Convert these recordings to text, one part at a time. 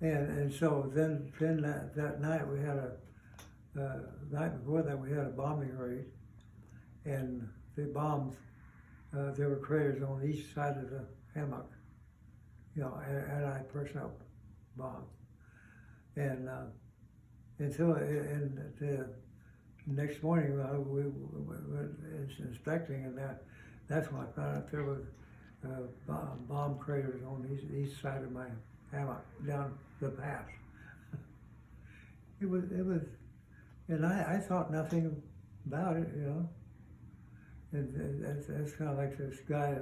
And so then that night we had night before that we had a bombing raid, and the bombs, there were craters on each side of the hammock, you know, anti-personnel bombs. And so and the next morning we were inspecting, and that's when I found out there was bomb craters on the east side of my hammock down the pass. It was, and I thought nothing about it, you know. That's kind of like this guy,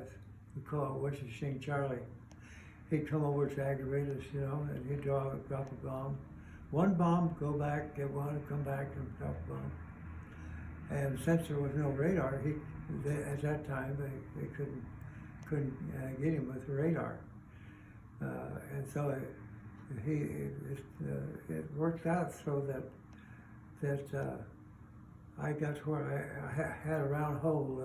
we call it What's His Shing Charlie. He'd come over to aggravate us, you know, and he'd drop a bomb. One bomb, go back, get one, come back, and drop a bomb. And since there was no radar, at that time they couldn't get him with the radar, and so it worked out so that I got to where I had a round hole.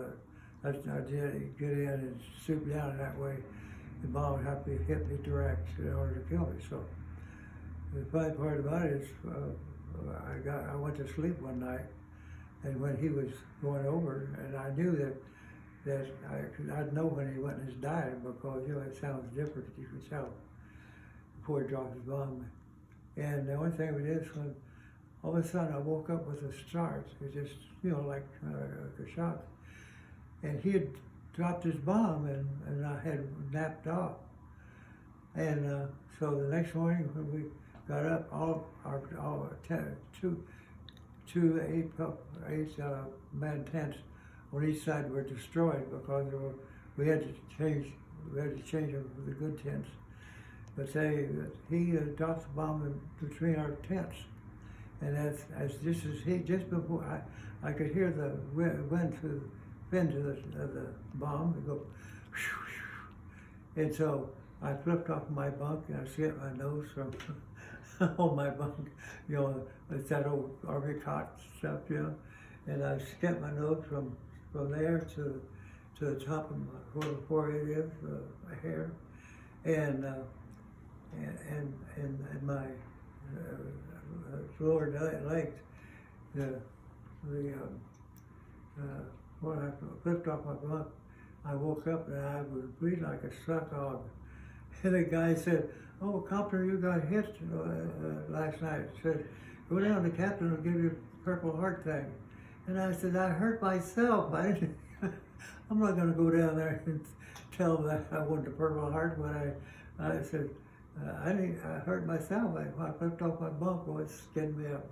I did get in and swoop down that way. The bomb would have to hit me direct in order to kill me. So the funny part about it is, I went to sleep one night, and when he was going over, and I knew that I'd know when he went and just died, because you know it sounds different. You could tell before he dropped his bomb. And the only thing we did is when all of a sudden I woke up with a start. It just, you know, like a shock. And he had dropped his bomb, and I had napped off. And so the next morning when we got up, all two 8-man tents on each side were destroyed, because we had to change them for the good tents. But he dropped the bomb in between our tents, and just before I could hear the wind through the fins of the bomb and go, and so I flipped off my bunk and I skipped my nose from on my bunk, you know, it's that old army cot stuff, you know, and I skipped my nose from there to the top of where the forehead is, my hair, and my lower legs, when I flipped off my bunk, I woke up and I was bleeding like a struck hog. And the guy said, "Oh, Compton, you got hit last night." He said, "Go down to Captain and give you a Purple Heart thing." And I said, "I hurt myself. I'm not going to go down there and tell them that I wanted a Purple Heart." When I said, I hurt myself. I flipped off my bunk, well, it skinned me up.